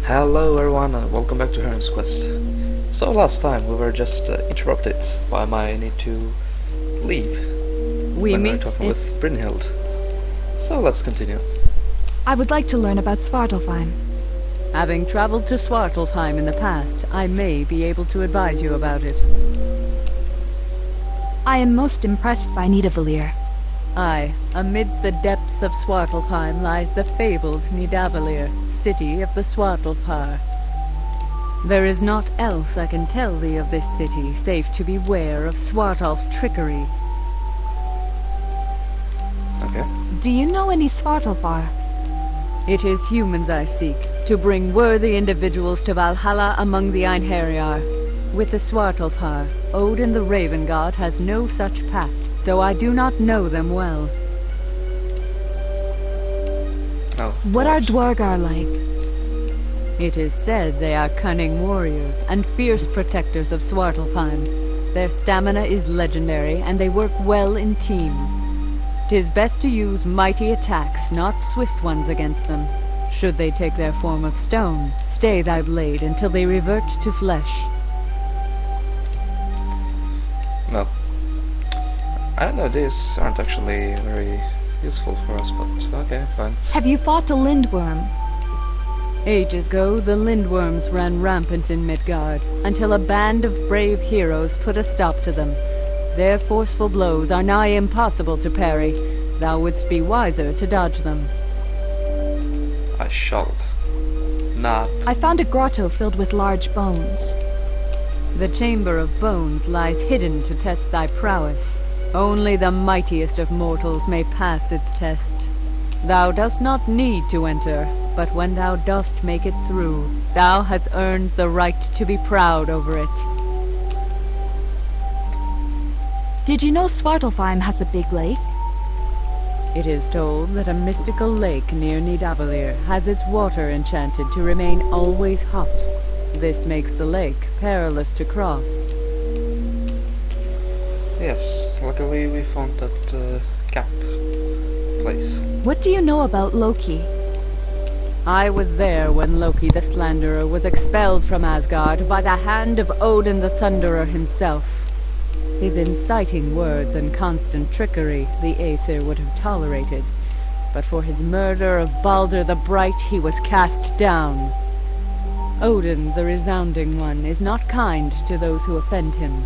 Hello everyone and welcome back to Heroine's Quest. So last time we were just interrupted by my need to leave We when we were meet talking with Brynhild. So let's continue. I would like to learn about Svartalfheim. Having traveled to Svartalfheim in the past, I may be able to advise you about it. I am most impressed by Nidavellir. Aye, amidst the depths of Svartalfheim lies the fabled Nidavellir, city of the Svartalfar. There is naught else I can tell thee of this city, save to beware of Svartalf's trickery. Okay. Do you know any Svartalfar? It is humans I seek, to bring worthy individuals to Valhalla among the Einherjar. With the Svartalfar, Odin the Raven God has no such pact, so I do not know them well. Oh. What are Dwargar like? It is said they are cunning warriors and fierce protectors of Svartalfheim. Their stamina is legendary, and they work well in teams. 'Tis best to use mighty attacks, not swift ones against them. Should they take their form of stone, stay thy blade until they revert to flesh. Well, I don't know, these aren't actually very useful for us, but okay, fine. Have you fought a Lindworm? Ages ago, the Lindworms ran rampant in Midgard, until a band of brave heroes put a stop to them. Their forceful blows are nigh impossible to parry. Thou wouldst be wiser to dodge them. I shall not. I found a grotto filled with large bones. The Chamber of Bones lies hidden to test thy prowess. Only the mightiest of mortals may pass its test. Thou dost not need to enter, but when thou dost make it through, thou hast earned the right to be proud over it. Did you know Svartalfheim has a big lake? It is told that a mystical lake near Nidavellir has its water enchanted to remain always hot. This makes the lake perilous to cross. Yes, luckily we found that cap place. What do you know about Loki? I was there when Loki the Slanderer was expelled from Asgard by the hand of Odin the Thunderer himself. His inciting words and constant trickery the Aesir would have tolerated, but for his murder of Balder the Bright he was cast down. Odin the Resounding One is not kind to those who offend him.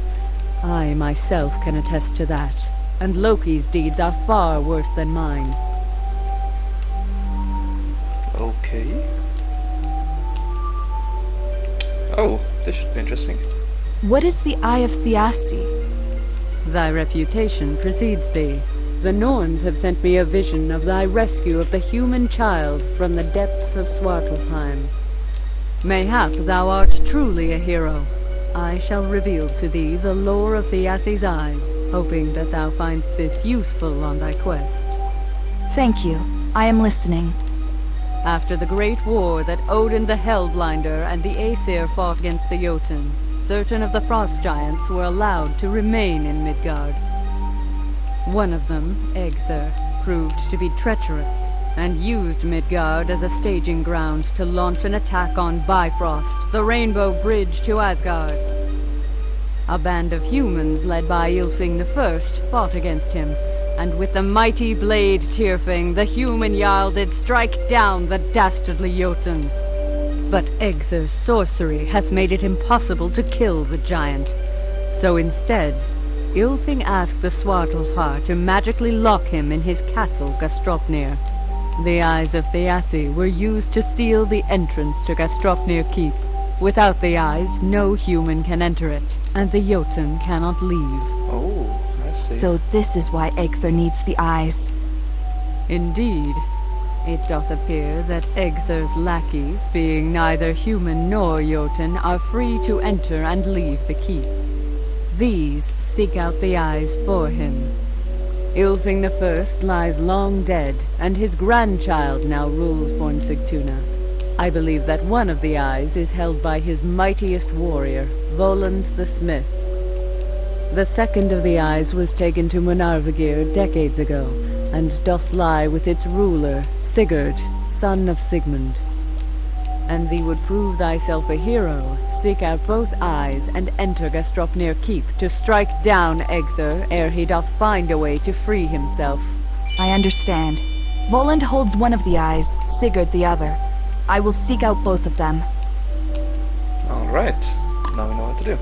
I myself can attest to that, and Loki's deeds are far worse than mine. Okay. Oh, this should be interesting. What is the Eye of Thiassi? Thy reputation precedes thee. The Norns have sent me a vision of thy rescue of the human child from the depths of Svartalfheim. Mayhap thou art truly a hero. I shall reveal to thee the lore of Thiassi's eyes, hoping that thou findst this useful on thy quest. Thank you. I am listening. After the great war that Odin the Hellblinder and the Aesir fought against the Jotun, certain of the frost giants were allowed to remain in Midgard. One of them, Egther, proved to be treacherous, and used Midgard as a staging ground to launch an attack on Bifrost, the Rainbow Bridge to Asgard. A band of humans led by Ylfing I fought against him, and with the mighty blade Tyrfing, the human Jarl did strike down the dastardly Jotun. But Egther's sorcery has made it impossible to kill the giant. So instead, Ylfing asked the Svartalfar to magically lock him in his castle Gastropnir. The Eyes of Thiassi were used to seal the entrance to Gastropnir Keep. Without the eyes, no human can enter it, and the Jotun cannot leave. Oh, I see. So this is why Egther needs the eyes. Indeed. It doth appear that Egther's lackeys, being neither human nor Jotun, are free to enter and leave the keep. These seek out the eyes for him. Ylfing I lies long dead, and his grandchild now rules Fornsigtuna. I believe that one of the eyes is held by his mightiest warrior, Voland the Smith. The second of the eyes was taken to Munarvegir decades ago, and doth lie with its ruler, Sigurd, son of Sigmund. And thee would prove thyself a hero, seek out both eyes, and enter Gastropnir Keep to strike down Egther ere he doth find a way to free himself. I understand. Voland holds one of the eyes, Sigurd the other. I will seek out both of them. Alright, now we know what to do.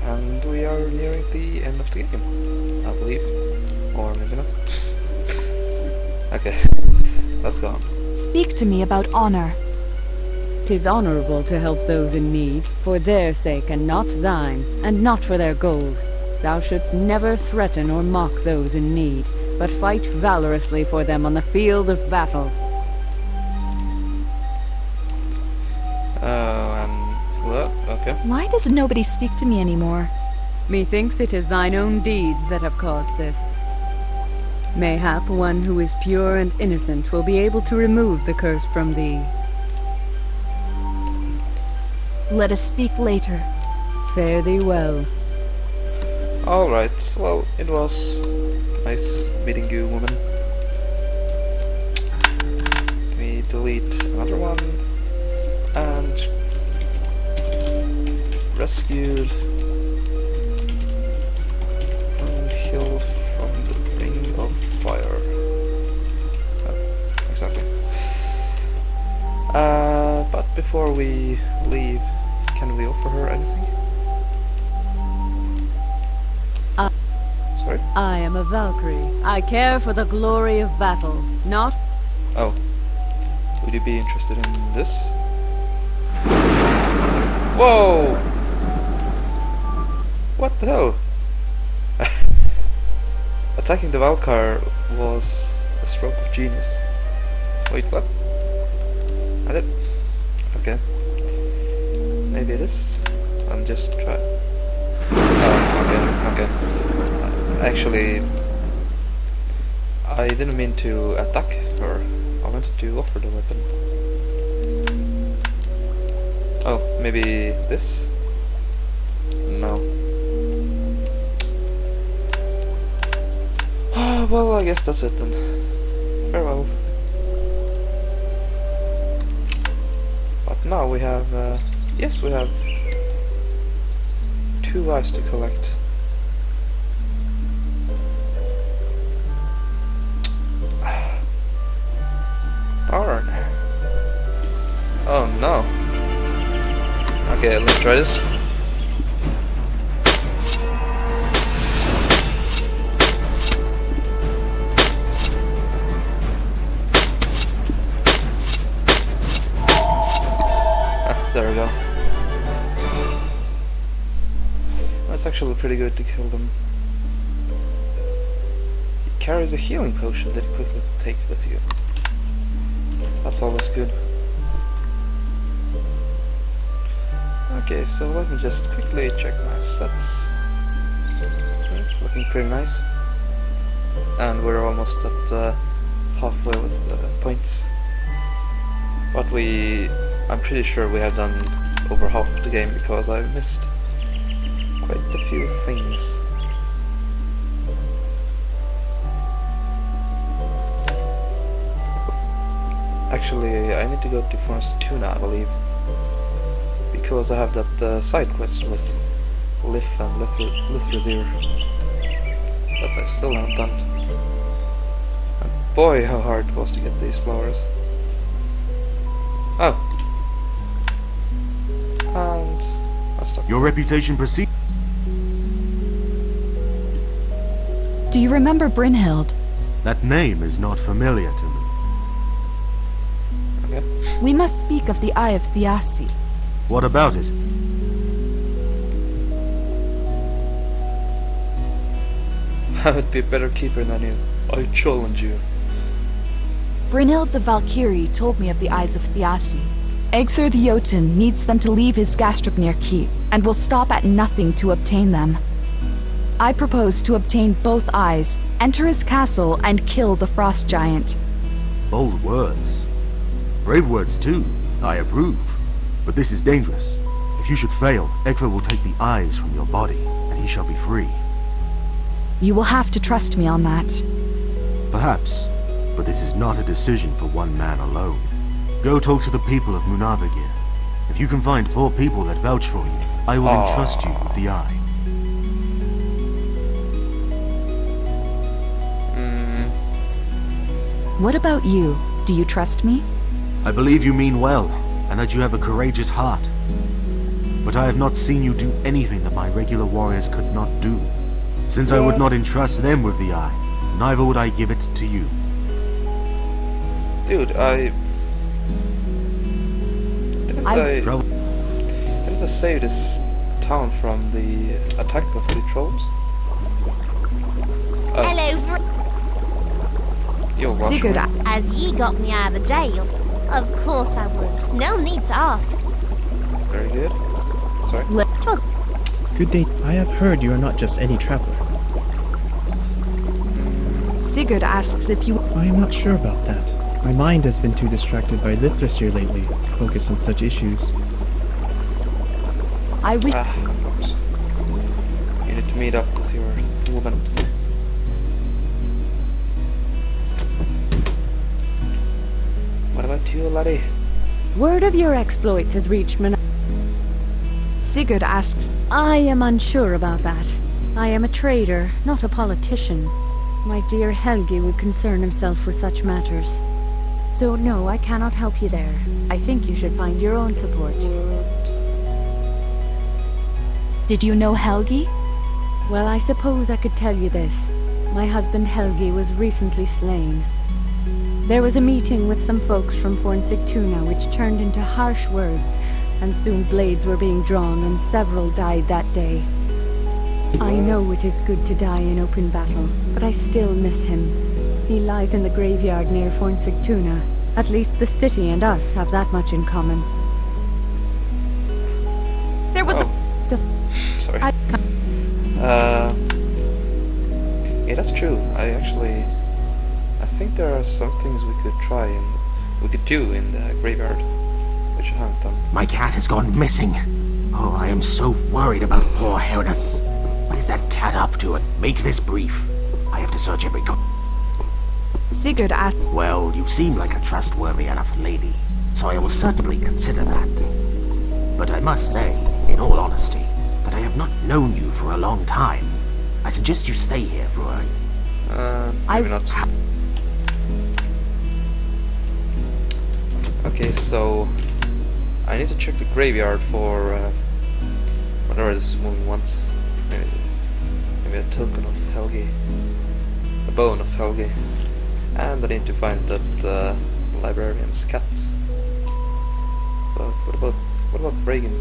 And we are nearing the end of the game, I believe. Or maybe not. Okay, let's go on. Speak to me about honor. 'Tis honorable to help those in need, for their sake and not thine, and not for their gold. Thou shouldst never threaten or mock those in need, but fight valorously for them on the field of battle. Well, okay. Why does nobody speak to me anymore? Methinks it is thine own deeds that have caused this. Mayhap one who is pure and innocent will be able to remove the curse from thee. Let us speak later. Fare thee well. Alright, well, it was nice meeting you, woman. Let me delete another one. And rescued Hill from the ring of fire. Oh, exactly. But before we leave, can we offer her anything? Sorry? I am a Valkyrie. I care for the glory of battle, not... Oh. Would you be interested in this? Whoa! What the hell? Attacking the Valkyr was a stroke of genius. Wait, what? I did? Okay. Maybe it is? I'm just trying... Oh, okay. Actually... I didn't mean to attack her. I wanted to offer the weapon. Oh, maybe this? No. Well, I guess that's it then. Farewell. But now we have, yes, we have 2 eyes to collect. Darn. Oh no. Okay, let's try this. There we go. That's actually pretty good to kill them. He carries a healing potion that you quickly take with you. That's always good. Okay, so let me just quickly check my stats. Looking pretty nice. And we're almost at halfway with the points. But I'm pretty sure we have done over half of the game because I've missed quite a few things. Actually, I need to go to Forest Tuna, I believe, because I have that side quest with Lif and Lithrazir that I still haven't done. And boy, how hard it was to get these flowers. Oh. And I'll stop. Your reputation precedes. Do you remember Brynhild? That name is not familiar to me. Okay. We must speak of the Eye of Thiassi. What about it? I would be a better keeper than you. I challenge you. Brynhild the Valkyrie told me of the Eyes of Thiassi. Egther the Jotun needs them to leave his Gastropnir Keep, and will stop at nothing to obtain them. I propose to obtain both eyes, enter his castle, and kill the Frost Giant. Bold words. Brave words too. I approve. But this is dangerous. If you should fail, Egther will take the eyes from your body, and he shall be free. You will have to trust me on that. Perhaps. But this is not a decision for one man alone. Go talk to the people of Munavagir. If you can find 4 people that vouch for you, I will entrust you with the eye. What about you? Do you trust me? I believe you mean well, and that you have a courageous heart. But I have not seen you do anything that my regular warriors could not do. Since I would not entrust them with the eye, neither would I give it to you. Dude, Didn't I save this town from the attack of the trolls? Hello, You're welcome. Sigurd, as ye got me out of the jail. Of course I would. No need to ask. Very good. Sorry. Good day. I have heard you are not just any traveler. Sigurd asks if you... I am not sure about that. My mind has been too distracted by literature lately to focus on such issues. I wish... Of course. You need to meet up with your woman. What about you, laddie? Word of your exploits has reached me. Sigurd asks... I am unsure about that. I am a trader, not a politician. My dear Helgi would concern himself with such matters. So no, I cannot help you there. I think you should find your own support. Did you know Helgi? Well, I suppose I could tell you this. My husband Helgi was recently slain. There was a meeting with some folks from Fornsigtuna which turned into harsh words, and soon blades were being drawn and several died that day. I know it is good to die in open battle, but I still miss him. He lies in the graveyard near Fornsigtuna. At least the city and us have that much in common. There was Sorry. Yeah, that's true. I think there are some things we could try and we could do in the graveyard, which I haven't done. My cat has gone missing. Oh, I am so worried about poor Heroine. What is that cat up to? Make this brief. I have to search every Sigurd asks... Well, you seem like a trustworthy enough lady, so I will certainly consider that. But I must say, in all honesty, that I have not known you for a long time. I suggest you stay here for a... maybe not. Okay, so... I need to check the graveyard for... whatever this woman wants. Maybe a token of Helgi. A bone of Helgi. And I need to find that librarian's cat. But what about Reagan?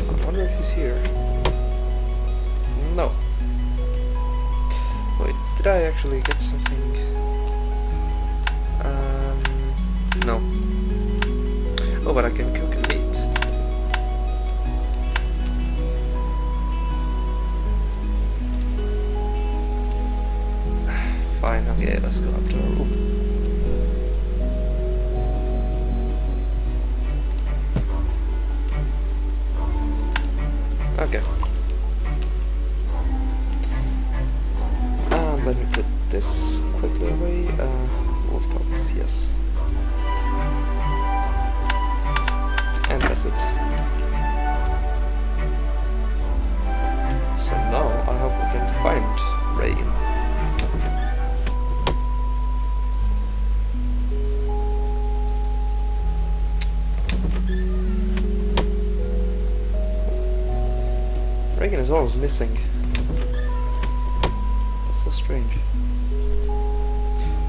I wonder if he's here. No. Wait, did I actually get something? No. Oh, but I can cook and meat. Fine, okay, let's go up to our room. Okay. And let me put this quickly away. Wolf pot, yes. And that's it. So now I hope we can find Reagan. Reagan is always missing. That's so strange.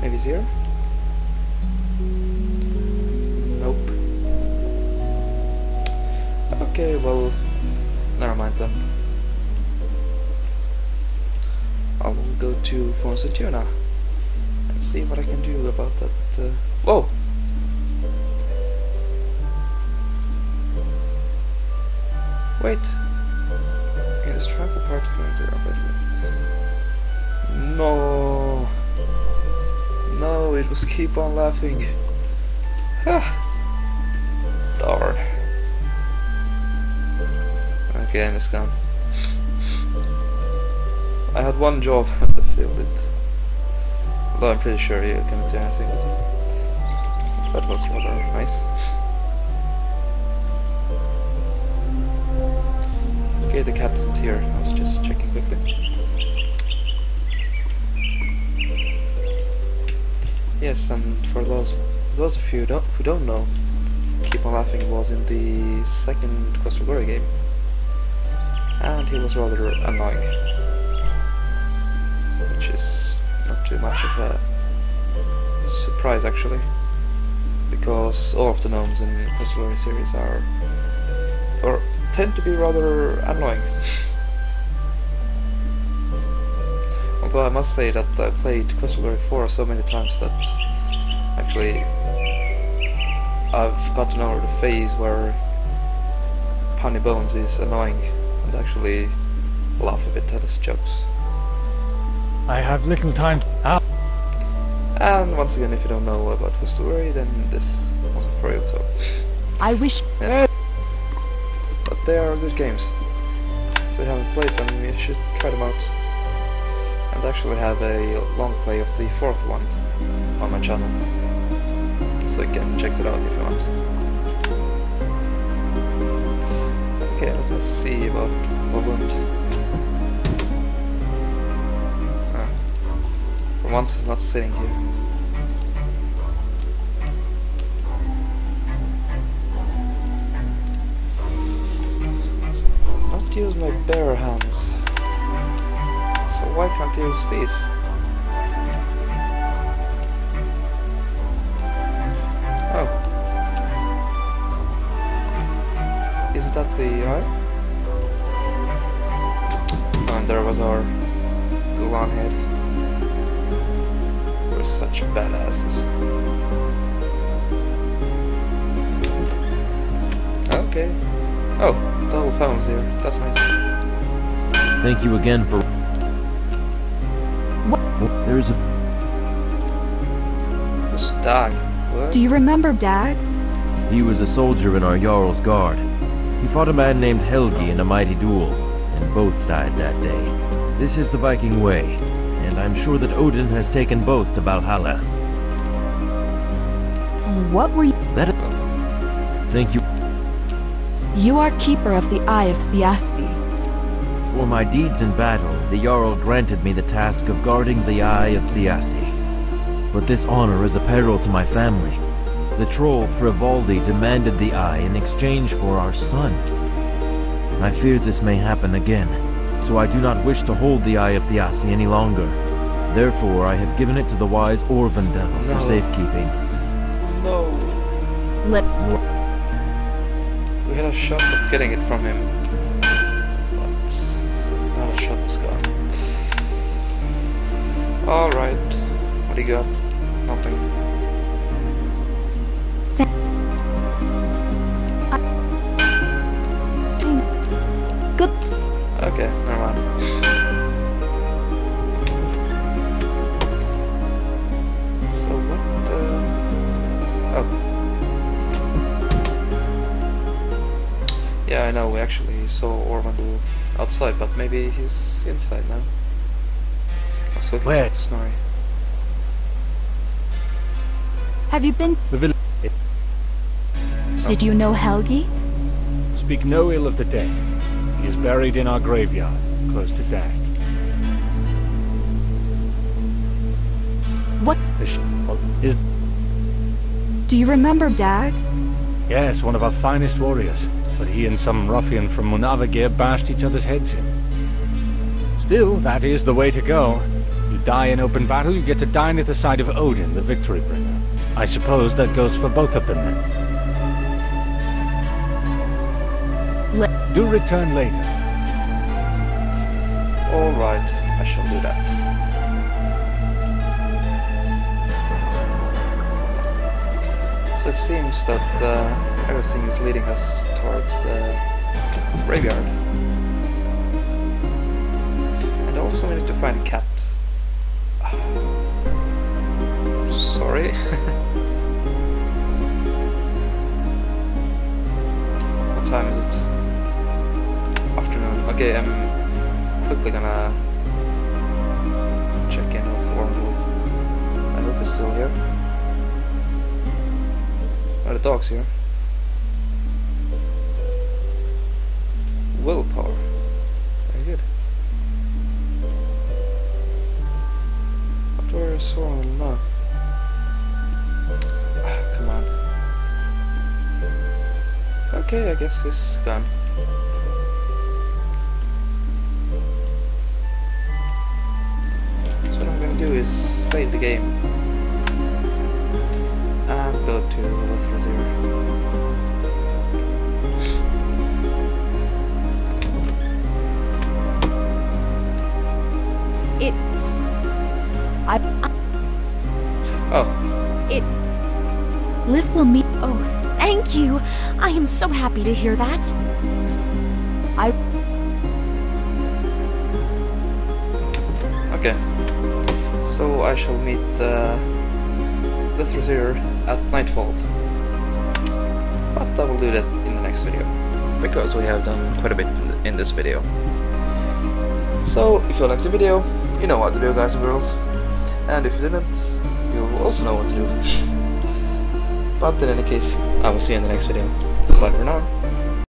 Maybe he's here? Nope. Okay, well, never mind then. I will go to Fornsigtuna and see what I can do about that. Whoa! Wait. In this travel part currently rapidly. No. No, it was keep on laughing. Darn. Okay, and it's gone. I had one job and I failed it. Though I'm pretty sure you can't do anything with it. So that was rather nice. Okay, the cat isn't here. I was just checking quickly. Yes, and for those of you who don't know, Keep on Laughing was in the second Cosmoglory game, and he was rather annoying, which is not too much of a surprise actually, because all of the gnomes in Cosmoglory series tend to be rather annoying. Although I must say that I played Cosmoglory 4 so many times that actually I've gotten over the phase where Punny Bones is annoying and actually laugh a bit at his jokes. I have little time. And once again, if you don't know about Cosmoglory, then this wasn't for you, so... I wish... Yeah. But they are good games. So if you haven't played them, you should try them out. And actually have a long play of the fourth one on my channel. So you can check it out if you want. Okay, let us see about Woodland. For once it's not sitting here. Not use my bare hands. So why can't I use these? Oh. Isn't that the eye? Oh, and there was our Gulan head. We're such badasses. Okay. Oh, double phones here. That's nice. Thank you again for... What? There's a... This dog. What? Do you remember Dag? He was a soldier in our Jarl's guard. He fought a man named Helgi in a mighty duel, and both died that day. This is the Viking way, and I'm sure that Odin has taken both to Valhalla. What were you... Thank you You are keeper of the Eye of Thiassi. for my deeds in battle. The Jarl granted me the task of guarding the Eye of Thiassi. But this honor is a peril to my family. The troll Thrivaldi demanded the eye in exchange for our son. I fear this may happen again, so I do not wish to hold the Eye of Thiassi any longer. Therefore, I have given it to the wise Orvandel for safekeeping. No. We had a shot of getting it from him, but not a shot is gone. Alright, what do you got? Nothing. Good. Okay, never mind. So what oh. Yeah, I know, we actually saw Orvandel outside, but maybe he's inside now. Let's quickly talk to Snorri. Have you been... The village. Did you know Helgi? Speak no ill of the dead. He is buried in our graveyard, close to Dag. What? Is... Do you remember Dag? Yes, one of our finest warriors. But he and some ruffian from Munavagir bashed each other's heads in. Still, that is the way to go. You die in open battle, you get to dine at the side of Odin, the victory bringer. I suppose that goes for both of them then. Do return later. Alright, I shall do that. So it seems that everything is leading us towards the graveyard. And also we need to find a cat. Sorry. What time is it? Afternoon. Okay, I'm quickly gonna check in with Orvandel. dogs here. Willpower. Very good. What do I saw on now? Come on. Okay, I guess he's gone. So what I'm gonna do is save the game and go to Lithra 0. Liv will meet. Oh, thank you. I am so happy to hear that. Okay. So I shall meet Lithra 0 at nightfall. But I will do that in the next video, because we have done quite a bit in this video. So, if you liked the video, you know what to do, guys and girls. And if you didn't, you also know what to do. But in any case, I will see you in the next video. Bye for now.